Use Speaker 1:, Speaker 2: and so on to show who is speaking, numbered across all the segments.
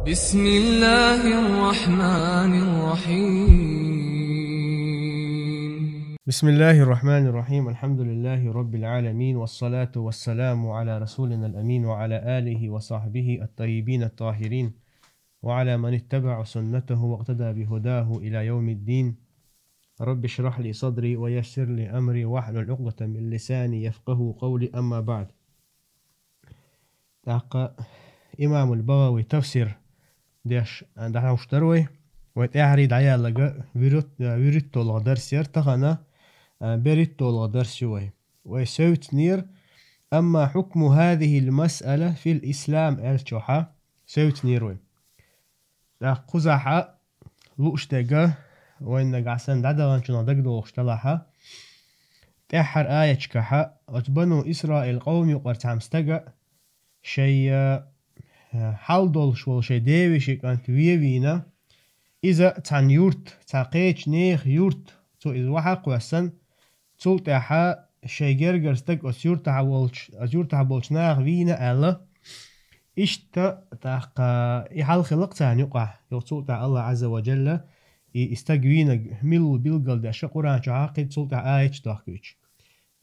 Speaker 1: بسم الله الرحمن الرحيم.
Speaker 2: بسم الله الرحمن الرحيم. الحمد لله رب العالمين، والصلاة والسلام على رسولنا الأمين وعلى آله وصحبه الطيبين الطاهرين وعلى من اتبع سنته واقتدى بهداه إلى يوم الدين. رب اشرح لي صدري ويسر لي أمري واحلل عقدة من لساني يفقه قولي. أما بعد، إمام البغوي تفسير ديش عندها مشتروي وتعري دعيا لقى ويرتو الغدر تغنى بريتو الغدر شوي ويسوت نير. أما حكم هذه المسألة في الإسلام الشوحة سوت نيروي قزحة لوشتغا وإن قعسان دعدغان شنا دقدو اشتلاحة تأحر آية شكحة أتبنو إسرائيل قوم يقرتهم استقى شي حالدول شوال شي ديوي شي كانت ويوينا إذا تان يورت تاقيش نيخ يورت تو إذ وحق واسن تو تاحا شي جرجر استق أسيور بولش ناخ وينا ألا إشتا تاقا إحال خلق تان يقع يوتو تا الله عز وجل استق وينا ملو بيلقل داشا قرآن شعاقي تو تا آيش تاقيش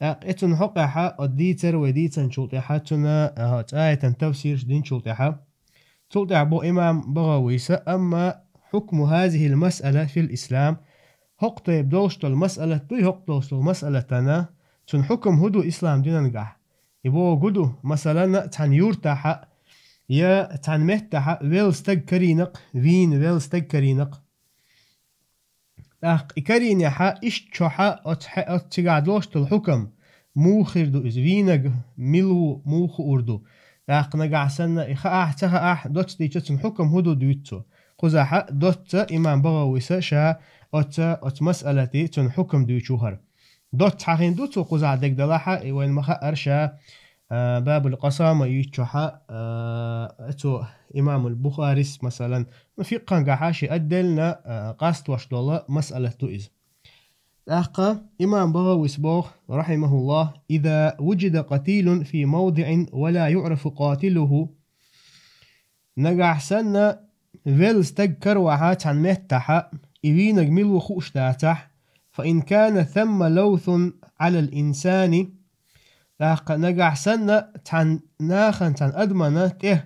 Speaker 2: اتن حقها اديتر وديتن شلطحتنا آية تفسير دين شلطحة شلطح بو إمام بغويس. أما حكم هذه المسألة في الإسلام حق يبدوشت المسألة توي حق دوشت المسألة تنا تن حكم هدو إسلام دين نجح يبو قدو مثلا تن يرتاح يا تن مهتاح ويل استق كرينق وين ويل استق كرينق إكارين يحا إشتشوحا أتشغادلوشت الحكم موخر دو إزوينك ملو موخ أردو نقع سنة إخا تخا دوت ديشتن حكم هدو دويتو قزاحا دوت إمام بغويسا شا أت مسألتي تن حكم دويتشوهر دوت حقين دوتو قزاح ديك دلاحا وين مخا أرشا باب القسامة يتشوحا أتو إمام البخاري مثلا في قنقع حاشي أدلنا قاست وشدولا مسألة توئز أحقا إمام بغويس بوغ رحمه الله إذا وجد قتيل في موضع ولا يعرف قاتله نقع سنة فيل استذكر وحات عن مهتحا إذين أجمل وخوش تاتح فإن كان ثم لوث على الإنسان نقع سنة تن ناخن تن أدمنة ته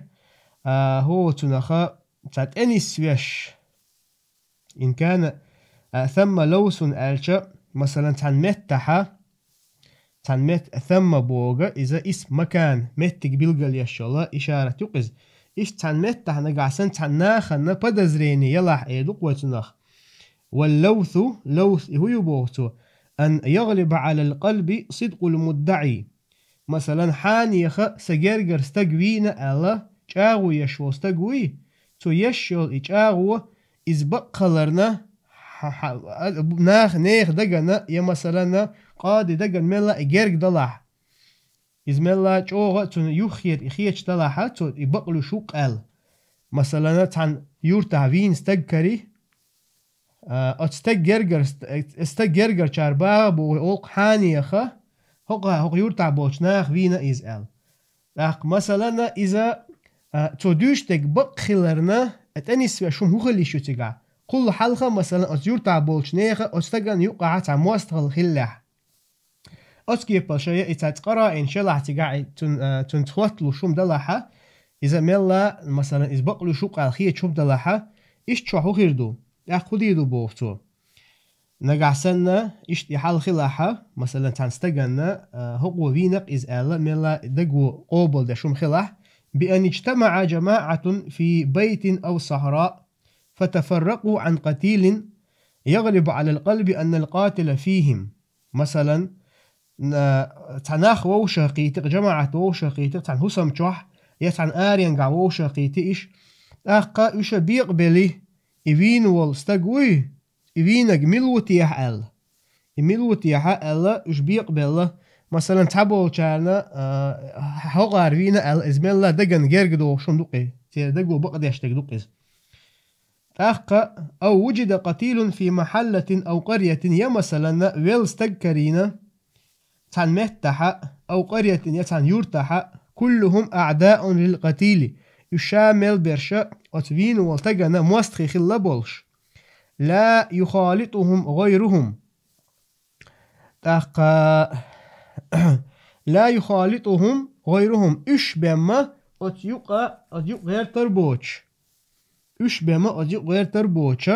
Speaker 2: هو تنخا تات أنيس ويش إن كان ثم لوث ألشا مثلا تن متحا تن مت ثم بوغا إذا اسم مكان متك بلغل يشالله إشارة يقز إش تن متح نقع سن تن ناخن بدزريني يلاح إيدوق وتنخ. واللوث لوث هو يبوغتو أن يغلب على القلب صدق المدعي مثلا حانيخ سجرجر استقوينا ألا جاغو يشو استقوي تو يشو إجاغو إزبقلرنا ناخ نيخ دقنا يا مثلا قادي دقن ملا إجرج دلاح إز ملا جوغا تو يخير إخيش دلاحا تو يبقلو شوق أل مثلا تان يورتا وين استقري استقرجر شاربا بو أوق حانيخ هو يورتع بوشناخ وينا إز أل مثلا إذا تودوشتك بقخلرنا أتنس وشم هخلي شو تقع كل حلقة مثلا أتيورتع بوشناخ أستقن يقع تعموستغل خلح أتكيب بشيء إتتقرأ إن شلح تقع تنتخوتلو شم دلحة إذا ملا مثلا إز بقلو شوق الخية شم دلحة إيش تشوحو خيردو خديدو بوفتو نقع سنة إشتي حال خلاحة مثلا تنستقنا هقو وينق إز آلا ملا دقو قوبل دشم خلاح بأن اجتمع جماعة في بيت أو صحراء فتفرقوا عن قتيل يغلب على القلب أن القاتل فيهم مثلا تناخ ووشاقيتق جماعة ووشاقيتق تن هسم جوح يتن آرين قع ووشاقيتق إش أقا إش بيقبلي إذين والستقوي إذينك ملوتيح أل ملوتيح أل إش بيقبل مثلا تابول شارنا حقار فينا أل إزميل الله دقن جرقدو شندقي تيردقو بقديش تقدقز أخا أو وجد قتيل في محلة أو قرية يا مثلا ويل استقرينا تان مهتحا أو قرية يتان يرتحا كلهم أعداء للقتيل يشامل برشا أتفين والتجنا موستخي خلا بولش لا يخالطهم غيرهم لا يخالطهم غيرهم إش بما أتيق غير تربوش إش بما أتيق غير تربوش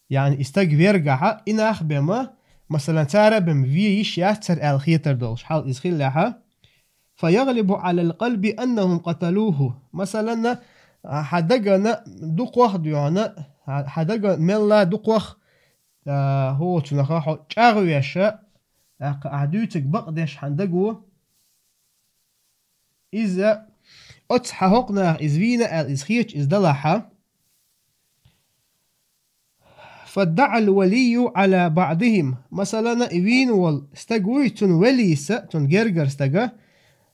Speaker 2: يعني استج فيرجع إناخ بما مثلا ترى بم فيش يأثر الخيتر دولش حال إسخيل لها فيغلب على القلب أنهم قتلوه مثلا حدقنا دوق واحد يعني حدقنا ملا دوق واحد هو تنخاحو تشاغويشا أعدوتك بقدش حندقو إذا أتحققنا إزوينا الإسخيش إزدلحا فادعى الولي على بعضهم مثلا إذين والستقوي تن وليسة تن جرجر استقا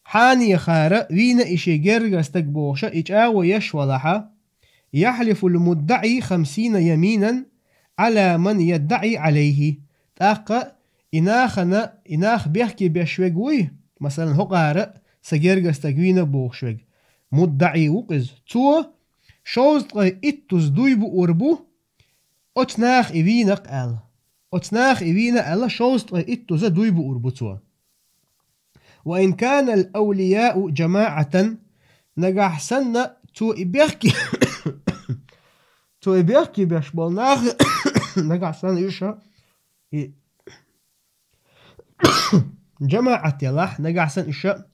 Speaker 2: حاني خارة وين إشي جرجر استقبوشا إجاو يشولحا يحلف المدعي 50 يمينا على من يدعي عليه تاقا إناخ بيحكي بيشوغوي مثلا هقارة سجرجر استقوينا بوشوغ مدعي وقز تو شوز إتوز دويبو أربو أتناخ إبينك أل أتناخ إبينا ألا شوست إتوز دويبو أربطوا وإن كان الأولياء جماعة نجح سنة تو إبيحكي تو إبيحكي بيشبالناخ نجح سنة إيشا جماعة يلاح نجح سنة إيشا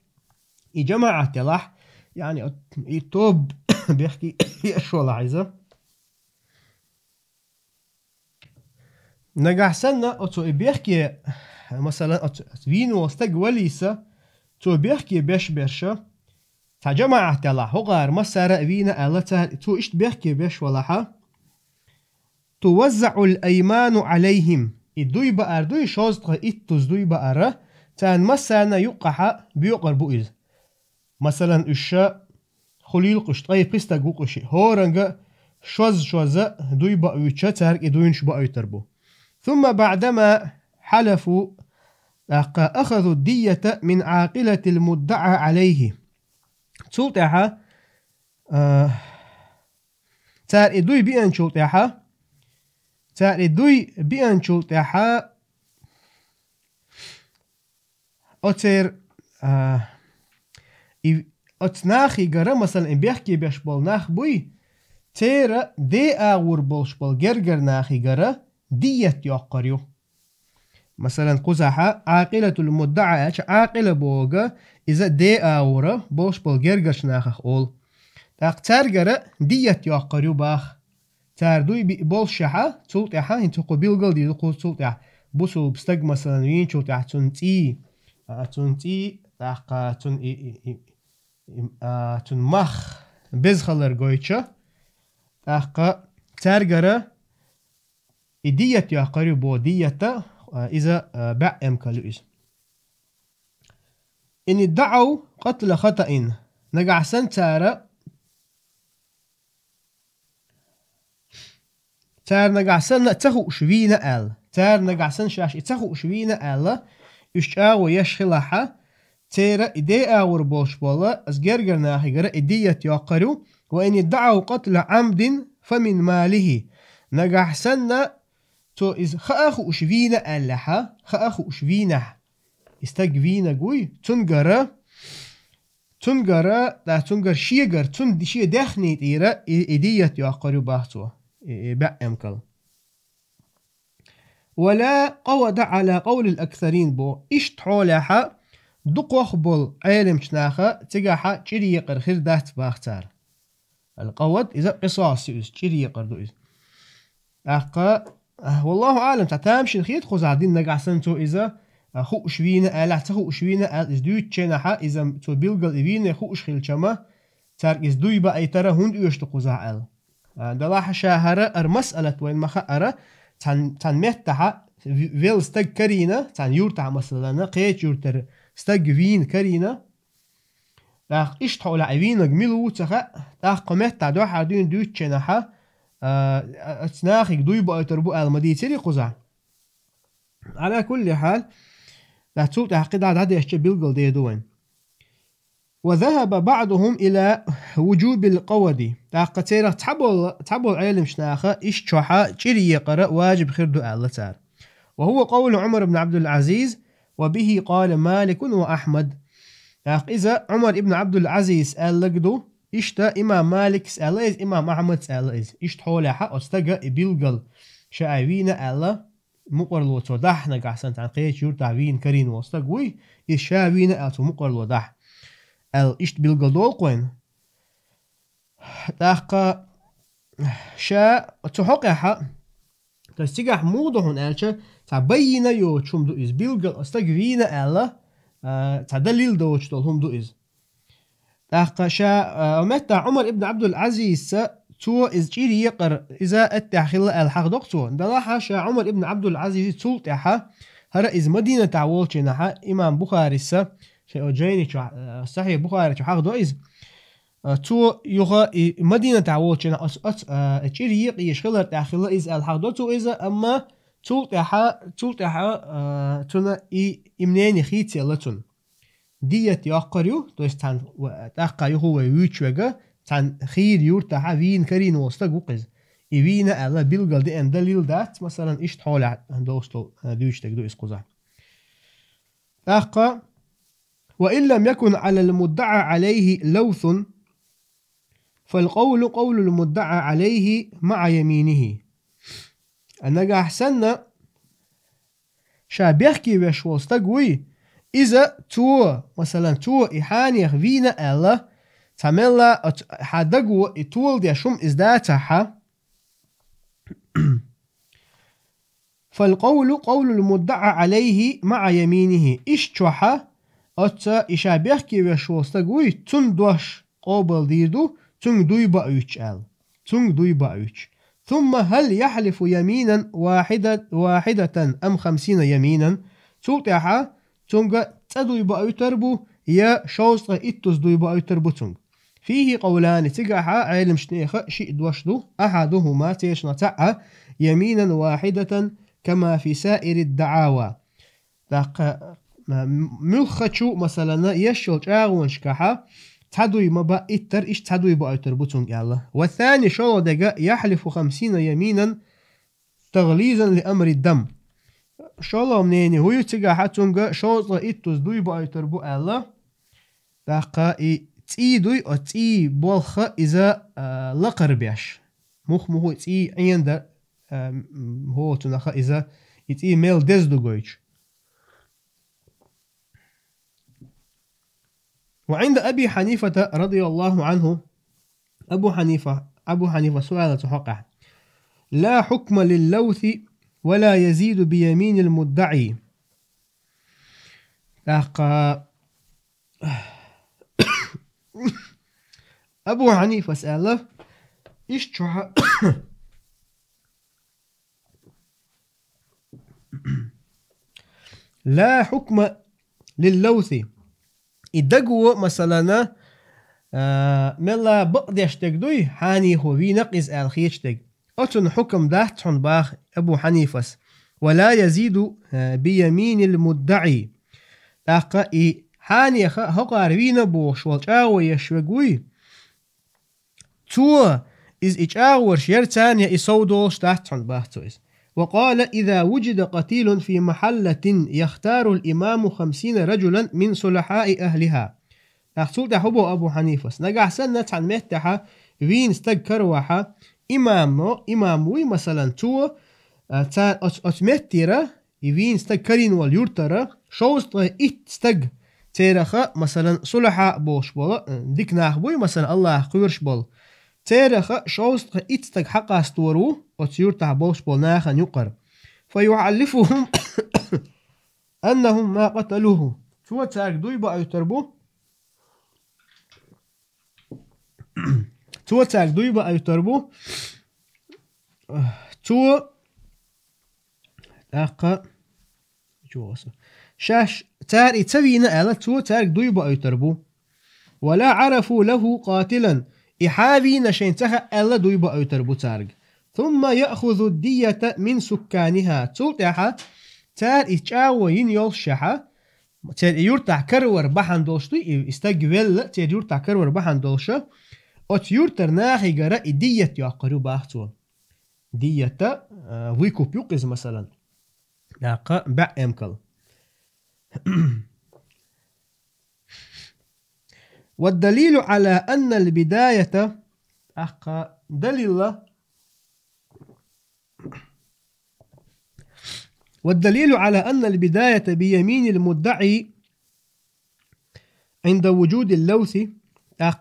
Speaker 2: جماعة يلاح يعني يتوب بيحكي إيشو عايزة نجح سنة أتو بيحكي مثلا أتوينو واستج وليسة تو بيحكي بيش بيرشة تجمع تلا هغار مسارة فينا ألا تو إشت بيحكي بيش ولحا توزع الأيمان عليهم إدوي بقر دوي شوزت إتوز دوي بقر تان مسانا يقحا بيقر بوئز مثلا إشا خليل قشت أي قستا قوقشي هورنغا شوزة دوي بقويتشا تارك إدوينش بقوي تربو ثم بعدما حلفوا أخذوا الدية من عاقلة المدعى عليه تلتها تار إدوي بيان شلتها تار إدوي بيان شلتها أتر أتناخي جرا مثلا إن بيحكي بيشبال ناخ بوي تيرا دي آور بولشبال جرجر ناخي جرا دية يقريو مثلا قزحة عاقلة المدعى عاقلة بوغا إذا دي آورا بولشبال جرجرش ناخخ أول تاقتار جرا دية يقريو باخ تاردوي بولشحة تلتحة انتو قبيل دي دقو تلتح بوسو بستق مثلا وين تلتح تنتي تاقا تن مخ بزخلر جويتشا تاقا تارجرا إدية يا قريب دية إذا باع أمكالوئز إن ادعوا قتل خطأ نجع سن تار نجع سن تخو شوينا آل تار نجع سن شاش تخو شوينا آل يشعو يشخلها تيرا إدي آور بولش بولا أزجرجر ناخيجر إدية يا قريب وإن ادعوا قتل عمد فمن ماله نجح سنة تو إز خأخو أشفينا ألحا خأخو أشفينا استجفينا جوي تنجرا لا تنجر شيجر تن دي شي دخني تيرا إدية يقرو باهتوا بأمكل ولا قود على قول الأكثرين بو إشت حولها دقوخ بول عالم شناخا تجاحا تشري يقر خير دات باختار القود إذا قصاص يؤس تشري يقر دو إذ أقا والله أعلم تعتامش الخيط خوز عدين نقع سنتو إذا خو شوينا ألا تخو شوينا أل إزدوي تشينحا إذا تو بيلغل إبين خو أشخيل شما تارك إزدوي بأي ترى هند يشتقو زعل دلاح شاهرة المسألة وين مخأرة تان مهتها فيل استق كرينا تان يورتع مثلا قيت يورتر استق فين كرينا لاخ إشتحو لعبين جميلو تخا لاخ قمت دو حدين دو تشينحا اتناخك دوي بقى تربو المدي تري قزع على كل حال لا تسوق تعقيد هذا يشتي بيلقل دي دوين وذهب بعضهم إلى وجوب القود تاق تيرا تحبول علم شناخة إيش تشوحا تشيري يقرأ واجب خردو أعلى تار. وهو قول عمر بن عبد العزيز وبه قال مالك وأحمد. تاق إذا عمر بن عبد العزيز قال لقدو إشتا إمام مالك سأل إز إمام أحمد سأل إز إشت حولي حق أستقى إبيلقل شاعوين ألا مقرلو تودح نقحسن تنقيت يور تعوين كرين واستقوي إز شاعوين ألتو مقرلو دح ال إشت بيلقل دول قوين تاقا شا تحقي حق تستقح موضوحن ألشا تبين يو تشوم دو إز بيلقل أستقوين ألا تدليل دو تشتولهم دو إز تاقا شا متى عمر ابن عبد العزيز تو إز جيري يقر إذا التحخيل الحق دكتو دلاحا شا عمر ابن عبد العزيز تو تحا هرا إز مدينة تعوالش نحا إمام بخاري سا شا أجيني صحيح بخاري حق دو إز تو يغا مدينة تعوالش نحا جيري يقر يشخيل التحخيل إز الحق دكتو إذا أما تو تحا تونا إمنين خيتي لتون ديت يقريو تو است تن تاقا يهو ويچوغا تن خير يورتا وين كرين وستغوقز يوين الا بيلغل دي ان دليل دات مثلا ايش حول دوستو دوشتك دو اسقزا تاقا وان لم يكن على المدعى عليه لوث فالقول قول المدعى عليه مع يمينه انغا احسن شابيخكي وش وستغوي إذا تو مثلا تو إحاني فينا ألا تعمل حدقو إطول دي شم إزداتها فالقول قول المدعى عليه مع يمينه إشتوحا أتا إشابيخكي وشوستقوي تن دوش قابل ديردو تن دوي بأيوش أل تن دوي بأيوش ثم هل يحلف يمينا واحدة أم 50 يمينا تلتحا تونغا تدوي بأي تربو يا شوصة إتوز دوي بأي تربو تونغ فيه قولان تقاحا علم شنيخة شيء دوشدو أحدهما تيشنا تعا يمينا واحدة كما في سائر الدعاوى داق ملخشو مثلا يشل جاغون شكاحا تدوي مبا إتر إش تدوي بأي تربو تونغ يالله. والثاني شو دقا يحلف 50 يمينا تغليزا لأمر الدم شالله منيني هو يتجا تونغا شوصة إتوز دوي بأي تربو ألا داقا تي دوي أو تي بولخة إذا لقر بيش مخ تي عند هو تنخا إذا تي ميل دز دو جويش. وعند أبي حنيفة رضي الله عنه أبو حنيفة سؤال تحقق لا حكم للوث ولا يزيد بيمين المدعي. أبو حنيفة سأله إيش تشوها لا حكم للوث إدقوا مثلا ملا بقديش تقدوي حاني هو في نقص الخيش تق أتن حكم دهتون باخ أبو حنيفة ولا يزيد بيمين المدعي تاقا حاني هقار وين بوش والجاو يشوقوي تو إز إجاور شيرتان يسودوش دهتون باختويس. وقال إذا وجد قتيل في محلة يختار الإمام 50 رجلا من صلحاء أهلها تحصل تحبو أبو حنيفة نقع سنة عن متحة وين استقروها إماموي مثلا تو أتمترة وين استقرين واليورترة شوست استق تيرخة مثلا صلحاء بوش بول ديك ناخبوي مثلا الله قيرش بول تيرخة شوست استق حق استورو وتيورتها بوش بول ناخا يقر فيعلفهم أنهم ما قتلوه تو تاقدوي بقى يتربو تو تاقدوي بقى يتربو تو أقا جواسه شاش تار يتسوينا ألا تو تاقدوي بقى يتربو ولا عرفوا له قاتلا إحاذي نشينتها ألا دوي بقى يتربو تارق ثم يأخذ الدية من سكانها تلتحا تار إتشاوين يلشحا تير يورتع كرور بحن دولشتي استجوال تير يورتع كرور بحن دولشة ات يورتر ناخي جرا دية يقرو باحتو دية ويكو بيوقز مثلا ياقا باع امكل والدليل على أن البداية أقا دليل والدليل على أن البداية بيمين المدعي عند وجود اللوث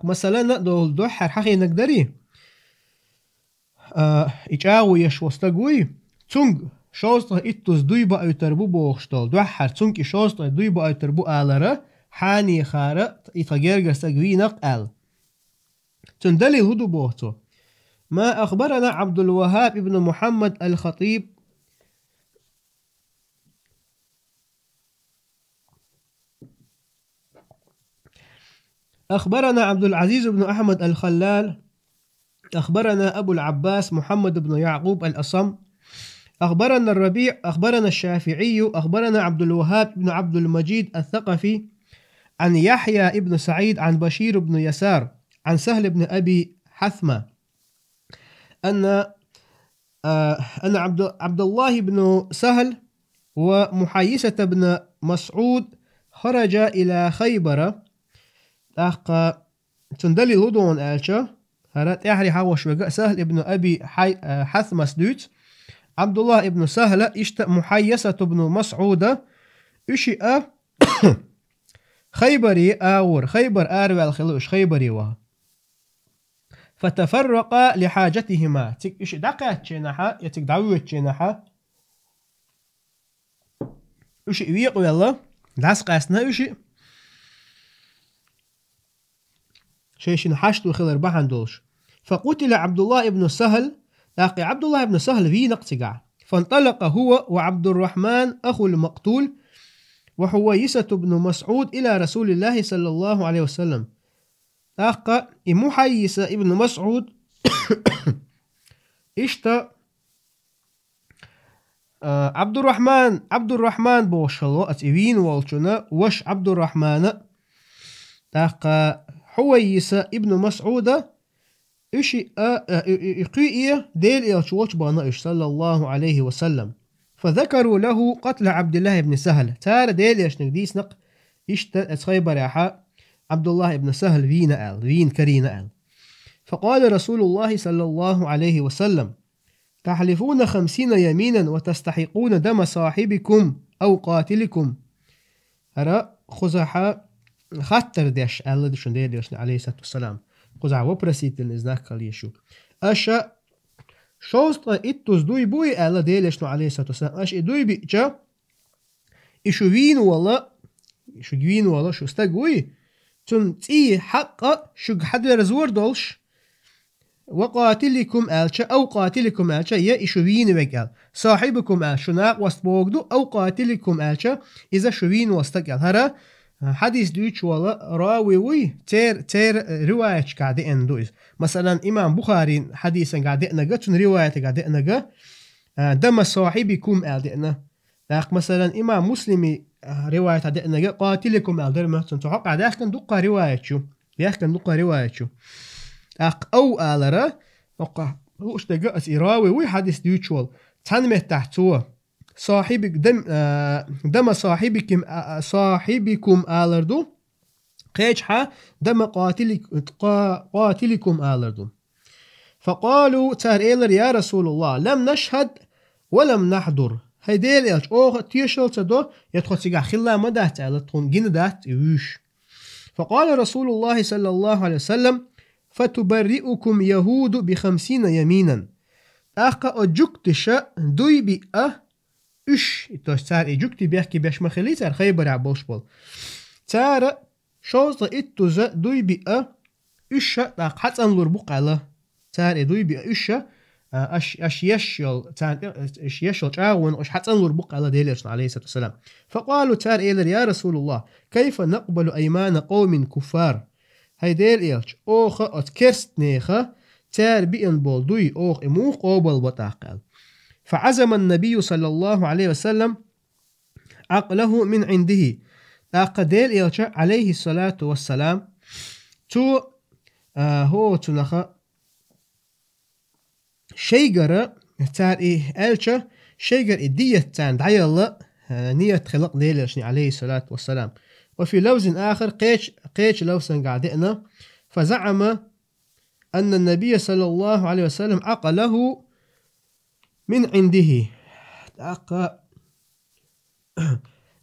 Speaker 2: مثلا دول دوحر حقي نقدري إجاوي يشوستقوي تونغ شوستا إتوز دويبا أو تربو بوغشتول دوحر تونغ شوستا دويبا أو تربو آلرة حاني خارة إتغيرغ استقوي نقل تندلي هدو بوغتو ما أخبرنا عبد الوهاب ابن محمد الخطيب أخبرنا عبد العزيز بن أحمد الخلال أخبرنا أبو العباس محمد بن يعقوب الأصم أخبرنا الربيع أخبرنا الشافعي أخبرنا عبد الوهاب بن عبد المجيد الثقفي عن يحيى ابن سعيد عن بشير بن يسار عن سهل بن أبي حثمة أن عبد الله بن سهل ومحيسة بن مسعود خرج إلى خيبر أخ تندلي الهدون آلشة هرات إحري حوش وقع سهل ابن أبي حثمة سدوت عبد الله ابن سهل اشتأ محيسة بن مسعود اشئ خيبري آور خيبر آروي الخلوش خيبري وها فتفرقا لحاجتهما تك اشئ دقات جناحا يتك دعوة جناحا اشئ ويقو يلا دعس قاسنا اشئ شيشن حشت وخلر بحن دولش فقتل عبد الله ابن سهل لاقي عبد الله ابن سهل في نقتقع فانطلق هو وعبد الرحمن أخو المقتول وحويسة بن مسعود إلى رسول الله صلى الله عليه وسلم لاقى محيسة ابن مسعود اشتا عبد الرحمن بوشلو اتوين والجنا وش عبد الرحمن لاقى حويسة ابن مسعود إشي إقيئية ديل إلشوش بانائش صلى الله عليه وسلم فذكروا له قتل عبد الله بن سهل تار ديل يشنك ديس نق إشتا أتخيبر يحا عبد الله بن سهل فين كرين آل فقال رسول الله صلى الله عليه وسلم تحلفون 50 يمينا وتستحقون دم صاحبكم أو قاتلكم هرا خزحا خطر ديش الله ديشن ديل يشن عليه الصلاة والسلام خزع وبرسيت الإزناك قليشو أشا شوستا إتوز دوي بوي الله ديل يشن عليه الصلاة والسلام أش إدوي بيجا إشوين والله شو استقوي تن تي حقا شو حد رزور دولش وقاتلكم آلشا أو قاتلكم آلشا يا إشوين وقال صاحبكم آلشا ناق وستبوغدو أو قاتلكم آلشا إذا شوين وستقال هرا حديث دويش والله راوي تير رواية قاعدة اندوز مثلا إمام بخاري حديثا قاعدة نجا تن رواية قاعدة نجا دم صاحبكم آلدئنا لاق مثلا إمام مسلمي رواية قاعدة نجا قاتلكم آلدئنا تنتحق قاعدة كان دقة رواية شو أو آلرا أقع وش تجا إراوي وحديث دويش والله تنمه تحتوه صاحبك دم صاحبكم آلردو قيجحا دم قاتلكم آلردو فقالوا تار إيلر يا رسول الله لم نشهد ولم نحضر هيديل إلش أوه تيشل تدو يدخل سيقع خلا مدات آلتون جندات يوش فقال رسول الله صلى الله عليه وسلم فتبرئكم يهود ب50 يمينا أخا أجكتش دوي بأه إش تار إجوكتي بيحكي بيش مخلي تار خيبر عبوش بول تار شوزة إتوزة دوي بيئة إشة تاق حتى أنلور بقالة تار دوي بيئة إشة أش يشل تعاون أش حتى أنلور بقالة ديليش عليه الصلاة والسلام فقالوا تار إيلر يا رسول الله كيف نقبل أيمان قوم كفار هاي ديل إيلش أوخة أتكرست نيخة تار بيئن بول دوي أوخ إموخ قوبل بطاقال فعزم النبي صلى الله عليه وسلم عقله من عنده أقديل إلشا عليه الصلاة والسلام تو هو تنخا شيجر تار إلشا شيجر إدية تان دعي الله نية خلق ديل عليه الصلاة والسلام. وفي لوز آخر قيش لوسا قاعدئنا فزعم أن النبي صلى الله عليه وسلم عقله من عنده.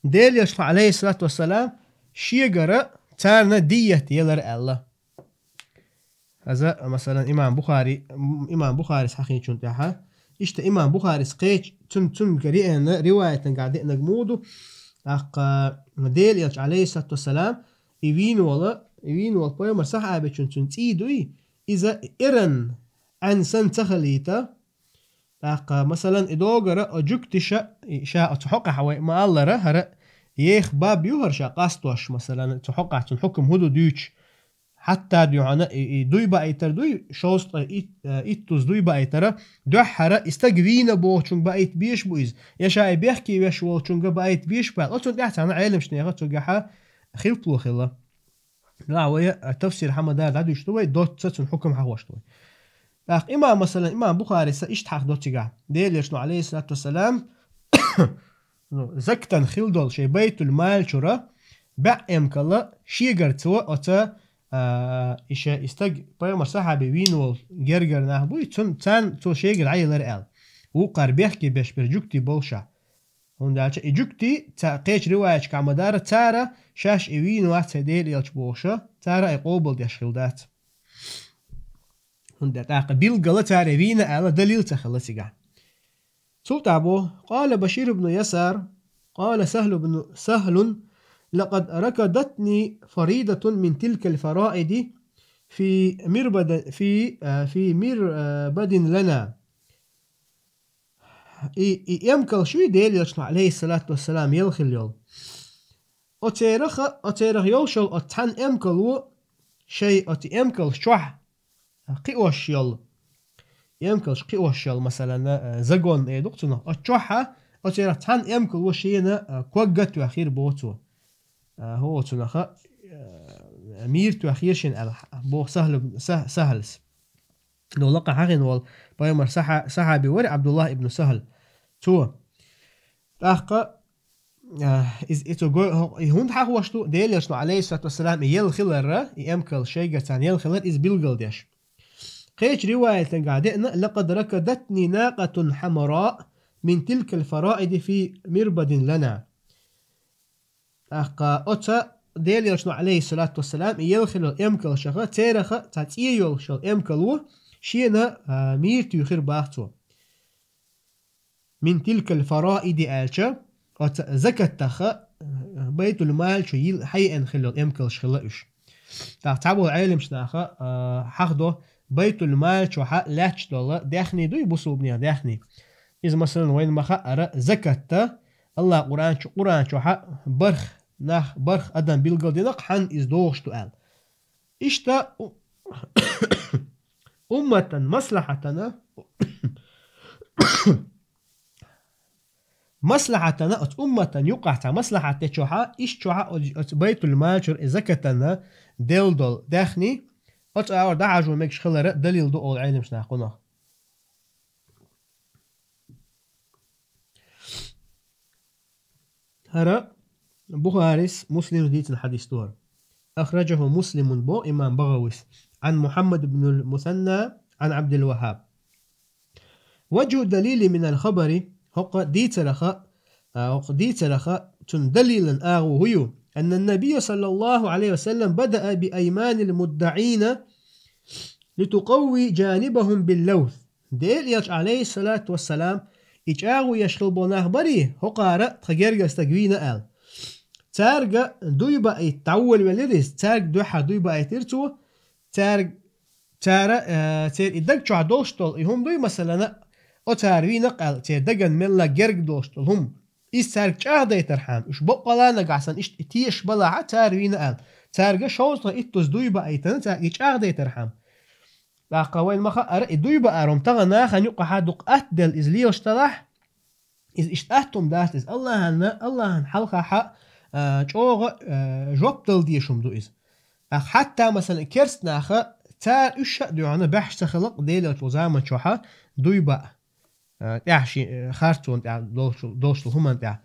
Speaker 2: ديل يشفع عليه الصلاة والسلام شيجر تارنا دية يلر الله. هذا مثلا إمام بخاري صحيح شنتها إشت إمام بخاري قيش تم قريئنا رواية قاعدئنا قمودو ديل يلش عليه الصلاة والسلام يوين ولا بيوم صحابة تيدوي إذا إرن عن سن تخليتا مثلا إدوغر أجوكت شاء تحقق حوي ما الله رهر يخ باب يهر شا قاستوش مثلا تحقق تنحكم هدو ديوش حتى ديوعنا دوي بايتر دوي شوست إتوز دوي بايتر دوحر استقوينا بو چون بايت بيش بويز يشاي بيحكي بيش وو چونغ بايت بيش با أتون تحتنا علم شنيغة توقعها خلطلو خلا لا ويا تفسير حمدار دادو يشتوي دوت تسن حكم حواشتوي إمام مثلا إمام بخاري إشتحق دوت تقع ديل يشنو عليه الصلاة والسلام زكتن خلدول شي بيت المال شرا بعم كلا شيغر تو أتا إشا استق بيوم صحابي وينول جرجر نهبوي تان تو شيغر عيلر آل وقار بيحكي بيش برجوكتي بولشا هندالش إجوكتي قيش روايش كعمدار تارا شاش إوين وات ديل يلش بوشا تارا يقوبل ديش خلدات هندالش بيلقل تارا وين آل دليل تخلصيقا سلطابو قال بشير بن يسار قال سهل لقد ركضتني فريدة من تلك الفرائد في مربد لنا يمكل شوي ديل يشنع عليه الصلاة والسلام يلخل يول أتيرخ يوشل أتحن يمكل شيء يمكل شوح قيوش يول يمكل قيوش يول مثلا زقون دكتنا أتشوحها أتيرخ تحن يمكل وشينا كوجت وأخير بوتو هو تنخا أمير تأخير شن بو سهلس لو لقى حقن وال بيمر صحابي وري عبد الله ابن سهل تو أخا إز إتو جو هون حق وشتو ديل يشنو عليه الصلاة والسلام يل خلر يمكل شيء جتان يل خلر إز بيلقل ديش قيش رواية قاعدنا لقد ركضتني ناقة حمراء من تلك الفرائد في مربد لنا أخا أتا ديل يشنو عليه الصلاة والسلام يلخل يمكل شغا تيرخ تاتيول شل يمكلو شينا ميرت يخير باختو من تلك الفرائد آلشا زكتخ بيت المال شو يل حي انخلو يمكل شخلقش تعبوا العالم شناخا حقدو بيت المال شو حق لاتش دولا داخني دو يبصوا بنيا داخني إذا مثلا وين ما خأر زكتا الله قرآن شو حق برخ أدم بيلقل دينق حن إز دوغش تقال إشتا أمة مصلحتنا مصلحتنا أمة يقع مصلحة تشوحا إش تشوحا بيت المال شر زكتنا ديل داخني أور دعجو ميكش خلرة دليل دو أول عين مش ناقونا هرا بخاريس مسلم ديت الحديث دور أخرجه مسلم بو إمام بغويس عن محمد بن المثنى عن عبد الوهاب. وجه دليل من الخبر هو ديت لخا تندليل آغو هيو أن النبي صلى الله عليه وسلم بدأ بأيمان المدعين لتقوي جانبهم باللوث ديل يش عليه الصلاة والسلام إجاغو يشغل بوناه بري هو قارأ تغيرغ استقوين آل تارغ دوي بقى تعول وليرس تارغ دوحة دوي بقى ترتو تارغ تارا تير إدق شو عدوشتول هم دوي مثلا أو تاروي نقل تير دقن ملا جرق دوشتول هم إس تارغ شاهده يترحم إش بقى لنا قعسن إش تيش بلع تاروي نقل تارغ شوصنا إتوز دوي بقى تنتا إش شاهده يترحم لاقوين مخا دوي بقى رمتغا ناخا نقا حادق أتدل إز ليوش تلح إز إشتأتم دات إز الله حلقا حق جوغ جوبتل ديشم دو إز حتى مثلا كرست ناخا تار إيش دعنا بحث تخلق ديلة وزامة شوحة دويبا تعشي خارتون تاع دوش هما تاع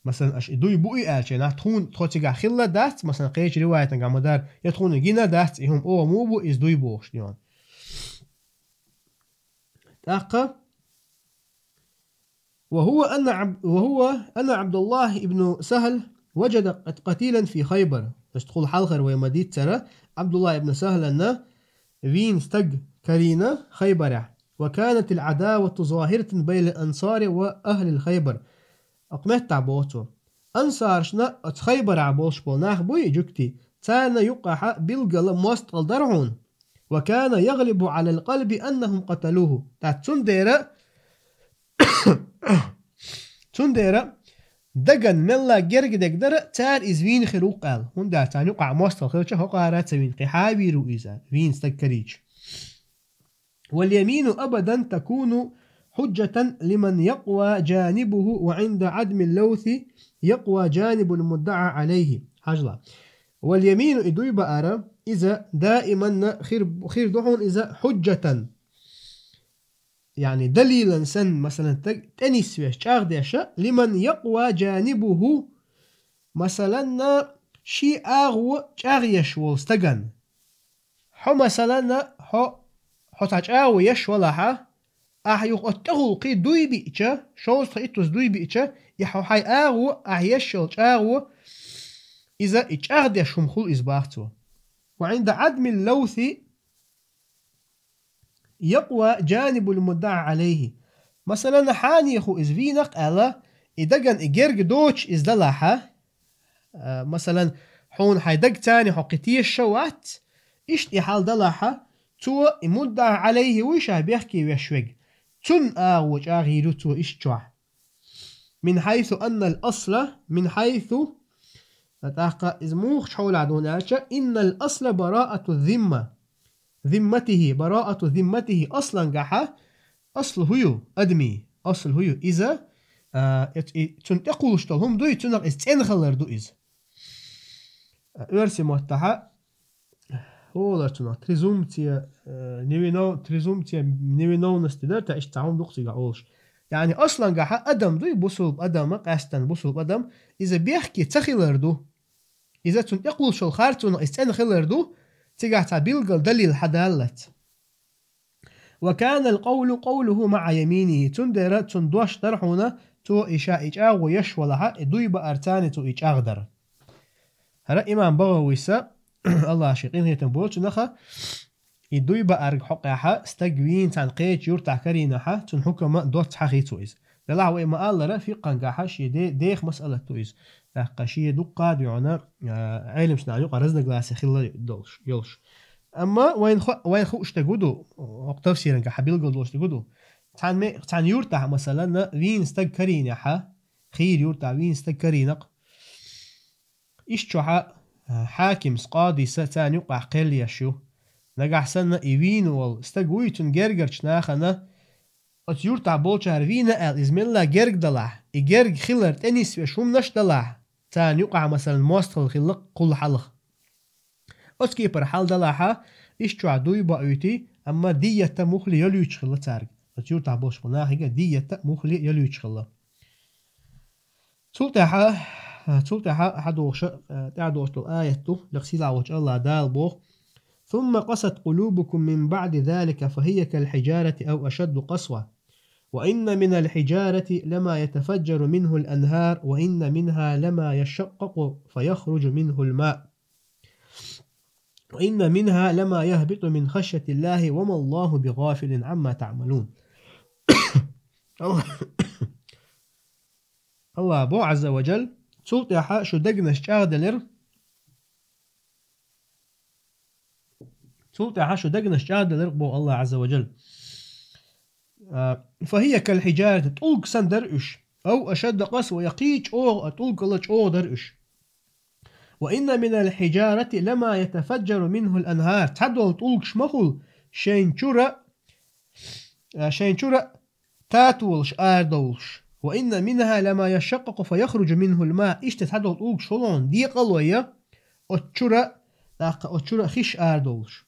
Speaker 2: مثلا اش دوي بوي الشي نحتون تخوتي خلا دات مثلا قيش رواية نقع مدار يدخون جينا دات هم او مو بو إز دوي بوش ديون تاقا وهو أن عبد الله ابن سهل وجد قتيلا في خيبر تدخل حلخر ويمديد ترى عبد الله ابن سهل أن فين استق كرينة خيبر وكانت العداوة ظاهرة بين الأنصار وأهل الخيبر أقمت تعبوتو أنصار شنا خيبر عبوش بولناخ بوي جكتي تانا يقع بالقل مستقل درعون وكان يغلب على القلب أنهم قتلوه تنديرا دقن ملا جرق دقدر تار إزوين خروق قال هندا تان يقع مستقل خلوشة هقارات سوين قحابي رؤيزا فين استكريج واليمين أبدا تكون حجة لمن يقوى جانبه وعند عدم اللوث يقوى جانب المدعى عليه حجلا واليمين إدوي بأرى إذا دائما خير دحون إذا حجة يعني دليلا سن مثلا تنس فيش أغديش لمن يقوى جانبه مثلا شي أغو أغيش والستغن حو مثلا حو تاج يش ولا يقطعوا قي دوي بيتشا شوز خيتوس دوي بيتشا يحو حي يشل إذا إتشاغديشهم خل إزباحتو وعند عدم اللوث يقوى جانب المدعى عليه مثلا حاني يخو إزفينق ألا إدقن إجرق دوش إزدلاحة مثلا حون حيدق تاني حقيتيش شوات إشتي حال دلاحة تو مدعى عليه ويشا بيحكي ويشوق تن آغوش آغيرو تو إشتوع من حيث أن الأصل من حيث تتاقى إزموخ حول عدوناشا إن الأصل براءة الذمة ذمته براءة ذمته أصلا قحا أصل هيو أدمي أصل هيو إذا تنتقل شتلهم دوي تنق استنخلر دو إذ أرسي متحا هو تنا تريزومتيا نيوينو نستدر تعيش تعاون دقتي قاولش يعني أصلا قحا أدم دوي بوصل أدم قاستن بوصل أدم إذا بيحكي تخلر دو إذا تنتقل شو خارتون استنخلر دو تيجا بيلقل دليل حدالت وكان القول قوله مع يمينه تندر تندوش درحونا تو إشاء إجاغ ويشولها دوي بأرتاني تو إجاغ در هرا إمام بغويسا الله شيقين هي تنبوش نخا دوي بأرق حقها استقوين تنقيت يورتع كرينها تنحكم دوت حقيتو إز دلع وإما قال رفيقا قاحش ديخ مسألة تو إز قاشية دقة ديونا علم شنعنيو قرزنا قلاسي خلا دولش يلش أما وين خو اشتقودو وقتف سيرن كحبيل قلدو اشتقودو تان يورتع مثلا وين استق كرينها خير يورتع وين استق كرينق إشتوحا حاكم سقاضي ستان يقع قيل يشو نقع سنة إيوين وال استقويتون جرجر شناخنا أتيورتع بولشار وين إزمين الله جرج دلع إجرج خلر تنس وشوم نش دلع تان يقع مثلا موستل خلق كل حلق أسكي بر حال دلعها إشتوع دوي بأيتي أما دية مخلي يلوش خلا تارج أتيورتع بولش بناهيجا دية مخلي يلوش خلا تلتها حدوش تعدوش الآية لغسيلا وجه الله دال بوخ ثم قست قلوبكم من بعد ذلك فهي كالحجارة أو أشد قسوة وإن من الحجارة لما يتفجر منه الأنهار وإن منها لما يشقق فيخرج منه الماء وإن منها لما يهبط من خشية الله وما الله بغافل عما تعملون الله أبو عز وجل سلطة شو دقنش جاغدلر سلطة شو دقنش جاغدلر بو الله عز وجل فهي كالحجارة طولق سندرش أو أشد قسوة يقيج أوغ طولق الله أوغ درش وإن من الحجارة لما يتفجر منه الأنهار تحدو طولق شمخل شين شورا تاتولش آردولش وإن منها لما يشقق فيخرج منه الماء إشت تحدو طوق شلون دي قلوية أتشرا خش آردولش.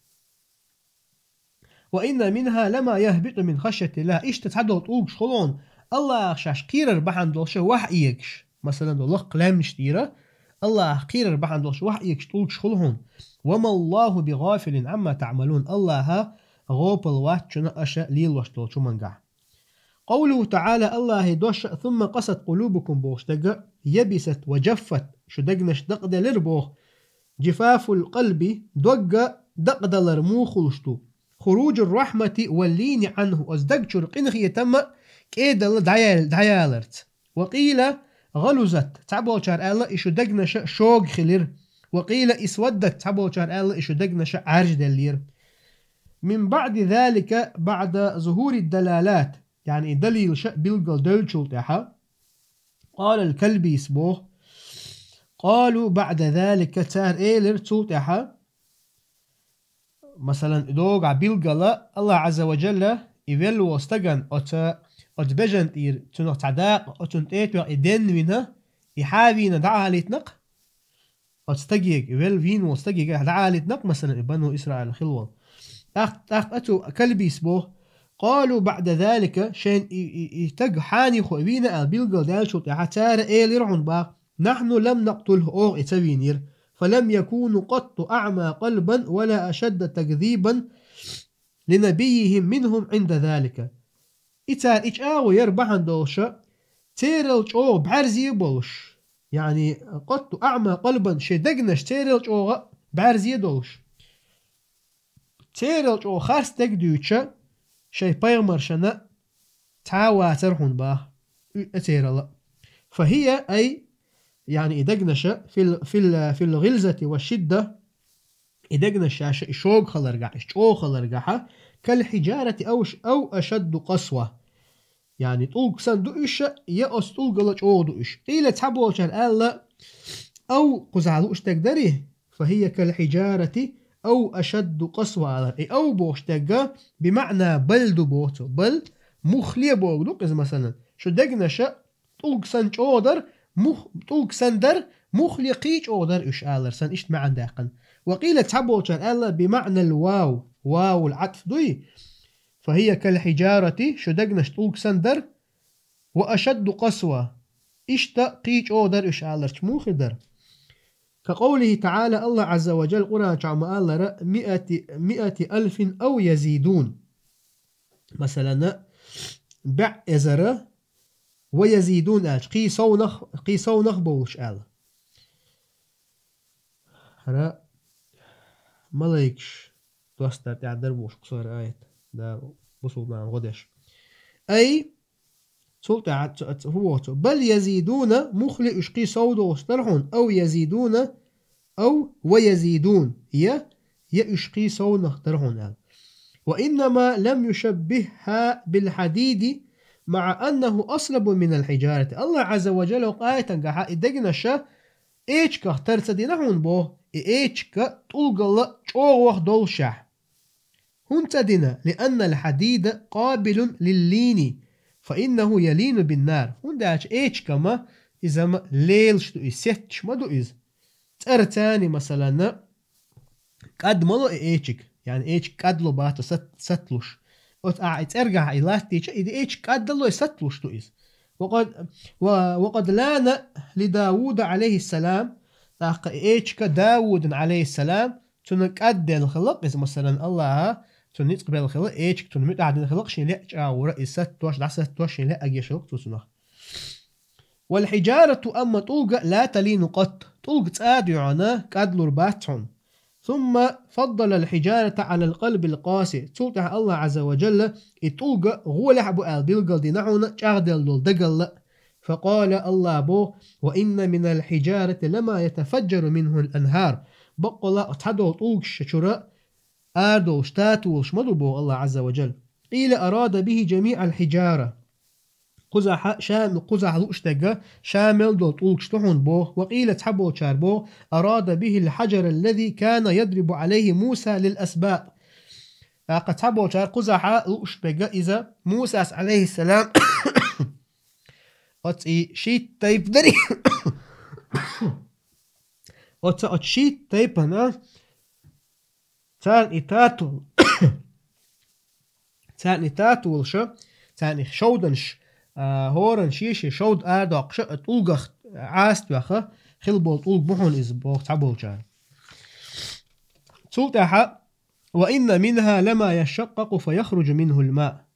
Speaker 2: وإن منها لما يهبط من خشية الله إشت تحدو طوق شلون الله شاش قيرر بحن دولش وحيكش مثلا دولق لمش ديرة الله قيرر بحن دولش وحيكش طوق شلون. وما الله بغافل عما تعملون الله غوب الوقت شنا أشا ليل وشتول شو منقع. قوله تعالى الله دوش ثم قست قلوبكم بوشتق يبست وجفت شو دقنش دقد لربوخ جفاف القلب دق دقد لرموخلشتو خروج الرحمة واللين عنه أزدق شرقنخ يتم كيدل دعيالرت. وقيل غلزت تعبو شار الله إشو دقنش شوق خلير. وقيل اسودت تعبو شار الله إشو دقنش عرج دلير. من بعد ذلك بعد ظهور الدلالات يعني دليل شأ بلغل دلشل تحا قال الكلبي يسبوه قالوا بعد ذلك تار ايلر تول تحا مثلا دوغ بلغل الله عز وجل يفلو استغن اتبجن تير تنق تعداق اتنتيت وإدن منها يحاوين دعا ليتنق اتستقيق يفل فين واستقيق دعا ليتنق مثلا بنو إسرائيل خلوة أتو كلبي يسبوه قالوا بعد ذلك شين يتق حاني خوينا البلغل دالشو تحتار ايلر عنبا نحن لم نقتله أوغ اتوينير فلم يكون قط أعمى قلبا ولا أشد تكذيبا لنبيهم منهم عند ذلك. إتار إجاو يربحن دوشا تيرلج أو بعرزي بولش يعني قط أعمى قلبا شدقنش تيرلج أو بعرزي دوش تيرلج أو خارس تقدوشا شي بيغمر شنا تعاواتر حنباه اتيرلا. فهي أي يعني إدقنش في الغلزة والشدة إدقنش شوق خلرقح كالحجارة أو أشد قسوة يعني طولق سندوش يأس طولق لجودوش. قيل تحبوا شان ألا أو قزعلوش تقدريه فهي كالحجارة أو أشد قسوة على أو بوش تقا بمعنى بلدو بوتو بل مخلي بوغدوك إذا مثلا شو دقنش طولق سنج أودر طولق سندر مخلي قيج أودر إش آلر سن إشت معن داقن. وقيل تحبوا شان ألا بمعنى الواو واو العطف دوي فهي كالحجارة شو دقنش طولق سندر وأشد قسوة إشتا قيج أودر إش آلر شموخ در. كقوله تعالى الله عز وجل قرآن شعم الله 100,000 أو يزيدون مثلا بع إزرة ويزيدون آج قيسو نخ بولش آل هرا ملايكش توستر تعدر بوش قصار آيات دا بصول معنا غدش أي هو بل يزيدون مخلئ اشقي صود وسترحون أو يزيدون أو ويزيدون يشقي صود نخترحون. وإنما لم يشبهها بالحديد مع أنه أصلب من الحجارة. الله عز وجل قايتا قاها إدقنا شا إيشكا ترسدينهون بو إيشكا تلقل شوغ دولشا هون تدنا لأن الحديد قابل لللين فإنه يلين بالنار. هون داش إيش كما إذا ما ليلش دو إسيتش ما دو إز ترتاني مثلا قد ملو إيشك يعني إيش قد لو باتو ستلوش ترجع إلى تيجا إذا إيش قد لو ستلوش دو إز. وقد لان لداود عليه السلام تاق إيش كداود عليه السلام تنقد الخلق إذا مثلا الله تنيت قبل الخلق إيش تنمت عدد الخلق شيء لا جاورة إسات توش دعسات توش شيء لا أجي شلق توسنه. والحجارة أما طلق لا تلين قط طلق تادعنا كادلور باتهم. ثم فضل الحجارة على القلب القاسي تلتح الله عز وجل طلق غولح بو البلغل دي نحونا جاردل دول دقل. فقال الله بو وإن من الحجارة لما يتفجر منه الأنهار بقلا اتحدو طلق ششراء آردو شتاتو شمدو بو الله عز وجل. قيل أراد به جميع الحجارة قزح لؤشتقى شامل دو طولق شتحون بو. وقيل تحبو شاربو أراد به الحجر الذي كان يضرب عليه موسى للأسباط. قد تحبو شار قزح لؤشتقى إذا موسى عليه السلام أتي شيت تايب دري أت شيت تايب هنا تاني تاتو تاني تاتو شو تاني شودنش هورن شيشي شود آدق شو تولغخ عاست وخا خلبول تولغ بحون إز بوغ تعبول جان تلتحا وإن منها لما يشقق فيخرج منه الماء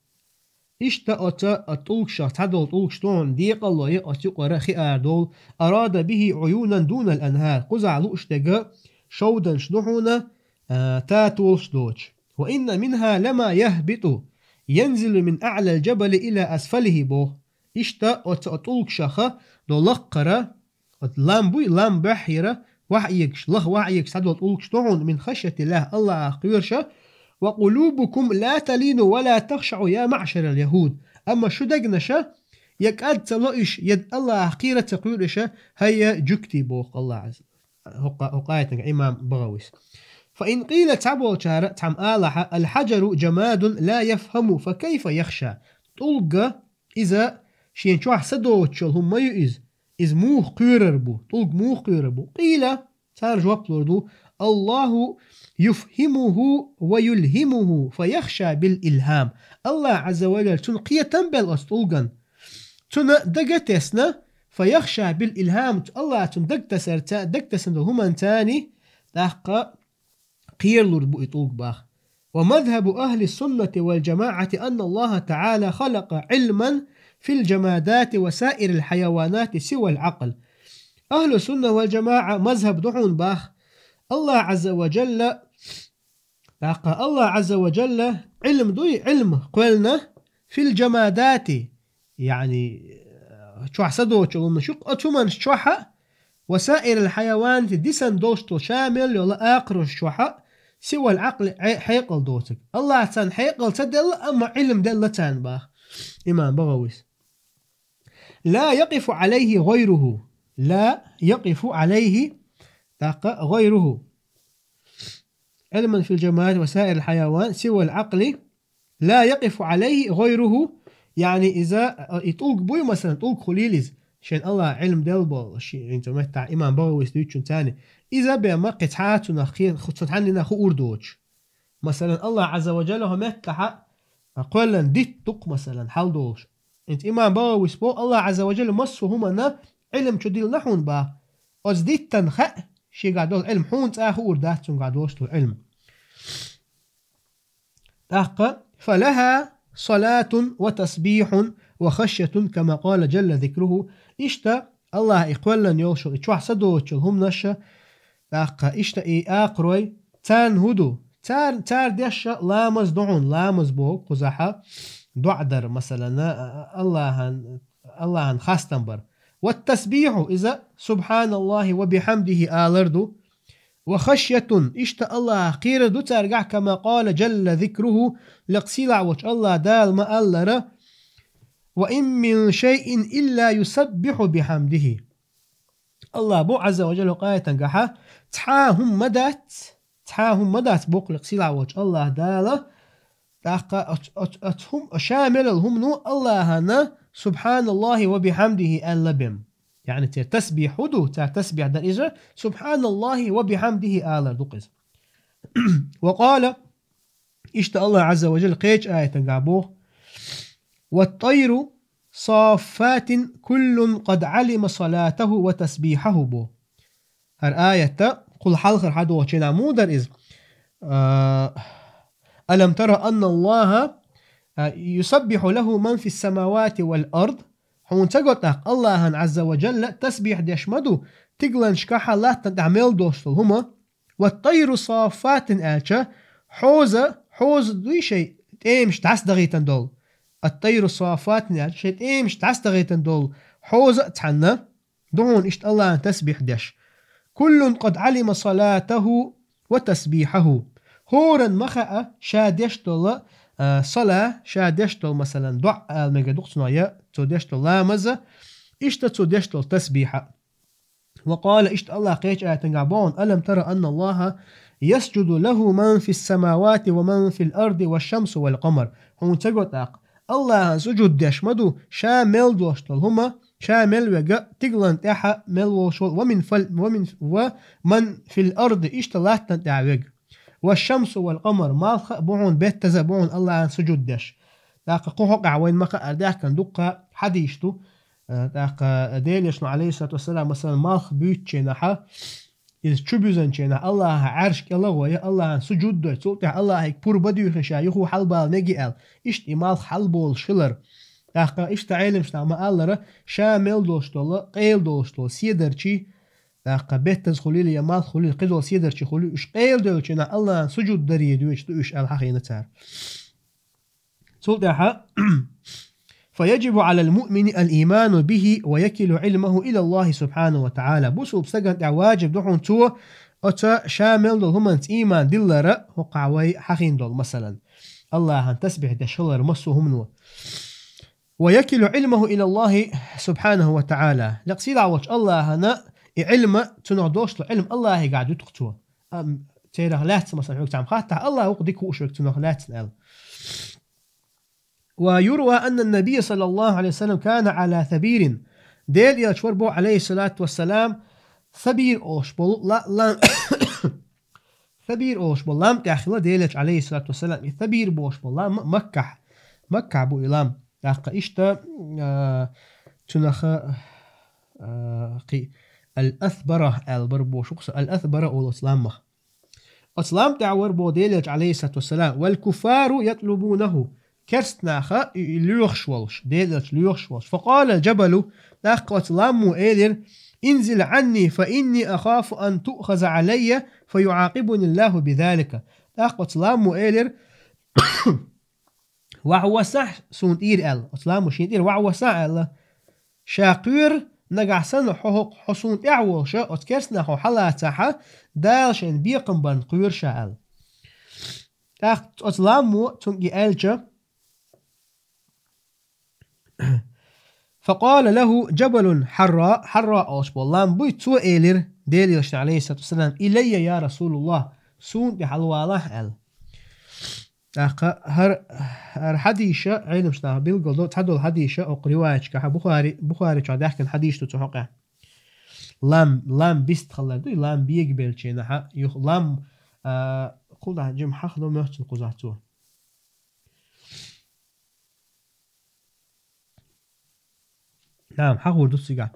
Speaker 2: إشتا أتا أتولغ شخ تعدول تولغ شتون ديق الله يقرأ خي آدول أراد به عيونا دون الأنهار قزع لؤشتغ شودنش دحونا تاتول شدوش وإن منها لما يهبط ينزل من أعلى الجبل إلى أسفله بو إشتا أتولغ شخ دولقرة لامبوي لام بحيرة وحيكش لخ وحيكش تعدول تولغ شتون من خشية الله الله قيرشة وقلوبكم لا تلين ولا تخشع يا معشر اليهود أما شو دقنشة يكاد تلوئش يد الله قيرة تقولشة هيا جكتي بوق الله عز وقايتك إمام بغويس فإن قيل تعبو شارع تعم آلح الحجر جماد لا يفهم فكيف يخشى تلقى إذا شين شوح سدوتشل هم إز موخ قيرربو تلق موخ قيرربو قيل صار جواب لردو الله يفهمه ويلهمه فيخشى بالإلهام الله عز وجل تنقية تنبل أستلقن دقتسنا فيخشى بالإلهام الله تندقتسر دقتسن هما تاني تحقى قير لربو إطلق باخ ومذهب أهل السنة والجماعة أن الله تعالى خلق علما في الجمادات وسائر الحيوانات سوى العقل أهل السنة والجماعة مذهب دحون باخ الله عز وجل علم دوي علم قلنا في الجمادات يعني شو حسدو شو شق أتمن شوحة وسائر الحيوان ديسن دوشتو شامل ولا آقرش شوحة سوى العقل حيقل دوتك الله تان حيقل تدل أما علم دلتان باخ إمام بغويس لا يقف عليه غيره لا يقف عليه غيره علما في الجماد وسائر الحيوان سوى العقل لا يقف عليه غيره يعني إذا يطلق بوي مثلا طلق خليلز شان الله علم دلبل شيء انت متع إمام بغويس دوتشون تاني إذا بما قطعاتنا خير خطفتحننا خو أردوش مثلا الله عز وجل هم متع قولا ديت تق مثلا حال دوش انت إمام بغويس بو الله عز وجل مصفه هما علم شديل نحون با أز ديت تنخأ شي قاعدوش علم حون تاخو أرداتون قاعدوش تو علم تحقق فلها صلاة وتسبيح وخشية كما قال جل ذكره إشتا الله يقولن يوشو إتشوح سدوشو هم نشا تحقق إشتا آقروي تان هدو تار ديشا لامز دعون لامز بو قزحة دعدر مثلا الله خاستنبر والتسبيح إذا سبحان الله وبحمده آلردو وخشية إشتا الله قير دو ترجع كما قال جل ذكره لقسيلع وش الله دال ما ألر وإن من شيء إلا يسبح بحمده الله بو عز وجل قاية تنقحة تحاهم مدات بوق لقسيلع وش الله دال أتهم شامل هم نو الله هنا سبحان الله وبحمده اللبم يعني تسبيح هدو تسبيح درجة سبحان الله وبحمده آلر دقز وقال إشت الله عز وجل قيج آية قابوه والطير صافات كل قد علم صلاته وتسبيحه بو هر آية قل حلخر حدو وشينا مودر إذ ألم ترى أن الله يسبح له من في السماوات والأرض حون تقولك الله عز وجل تسبيح ديشمدو تقلن شكاحة لا تعمل دوشتل هما والطير صافات آتشا حوز دوي شيء تيمش تعس دغيتن دول الطير صافات آتشا شيء تيمش تعس دغيتن دول حوز تحنا دون إشت الله تسبيح ديش كل قد علم صلاته وتسبيحه هورا مخأ شاديشتل صلاة شاديشتل مثلا دعاء المجدوقتنا توديشتل لامزة إشت توديشتل تسبيحة وقال إشت الله قيش آياتنقابون ألم ترى أن الله يسجد له من في السماوات ومن في الأرض والشمس والقمر هم تقول الله سجود ديشمدو شامل دوشتل هما شامل وجا تقلن تاحا ملوشول ومن في الأرض اشتلات تعوج والشمس والقمر مالخ بوعون بيت تزبون الله عن سجود دش داق قوقع وين مقا أرداح كان دقا حديشتو داق ديليشنو عليه الصلاة والسلام مثلا مالخ بيوت شيناحا إذ تشبيزن شيناح الله عرش الله ويا الله عن سجود دش سوتح الله هيك بور بديو خشا يخو حلبال نجي إشت مالخ حلبول شلر داق إشت علم شتا ما الله شامل دوشتول قيل دوشتول سيدرشي داق بيتز خليل يمال خليل قدول سيدرشي خليل إش قيل دوشنا الله عن سجود دريه دوش إش الحقيقة تار سوتح فيجب على المؤمن الإيمان به ويكل علمه إلى الله سبحانه وتعالى بوسو بسجن واجب دحون تو أتا شامل دول هم إيمان دلرا وقعوي حقين دول مثلا الله هن تسبح دشلر مسو همنو ويكل علمه إلى الله سبحانه وتعالى لقصيد عوش الله هنا علم تنعدوش علم الله قاعد يتقتوه تيرا لات مثلا عم حتى الله وقدك وشك تنعلات نال ويروى أن النبي صلى الله عليه وسلم كان على ثبير ديل يشوربو عليه الصلاة والسلام ثبير أوشبول لا ثبير أوشبول لام تأخذ ديلش عليه الصلاة والسلام ثبير بوشبول لام مكة بو إلام تأخذ إشتا تنخ الأثبرة البربو شخص الأثبرة أو الإسلام أسلام تعور بو ديلش عليه الصلاة والسلام والكفار يطلبونه كرستناخا ليوخشولش ديلت ليوخشولش فقال الجبل لاقوت لامو إيلر انزل عني فإني أخاف أن تؤخذ علي فيعاقبني الله بذلك لاقوت لامو إيلر وهو صح سونتير ال لامو شينتير وهو صح ال شاقير نقعسن حسون تعوش أتكرسناخو حلاتها دالشن بيقن بن قير شاال لاقوت لامو تنجي ألجا فقال له جبل حراء أوشبول لام بيت سوى إيلر ديليش عليه الصلاة والسلام إلي يا رسول الله سون بحلواله ال هر حديشة علم شناه بيلقل تحدو الحديشة أو رواية كها بخاري شو داخل حديش تتحقق لام بيست خلاه لام بيقبل شينها يخ لام قل ده جم حخلو مهتن قزعتوه نعم حقور دوسيقع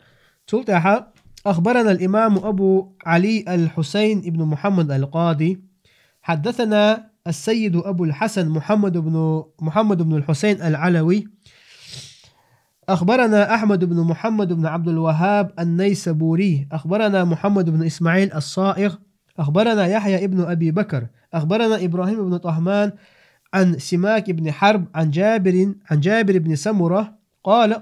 Speaker 2: تلتها أخبرنا الإمام أبو علي الحسين بن محمد القاضي حدثنا السيد أبو الحسن محمد بن الحسين العلوي أخبرنا أحمد بن محمد بن عبد الوهاب النيسابوري أخبرنا محمد بن إسماعيل الصائغ أخبرنا يحيى ابن أبي بكر أخبرنا إبراهيم بن طهمان عن سماك بن حرب عن جابر بن سمرة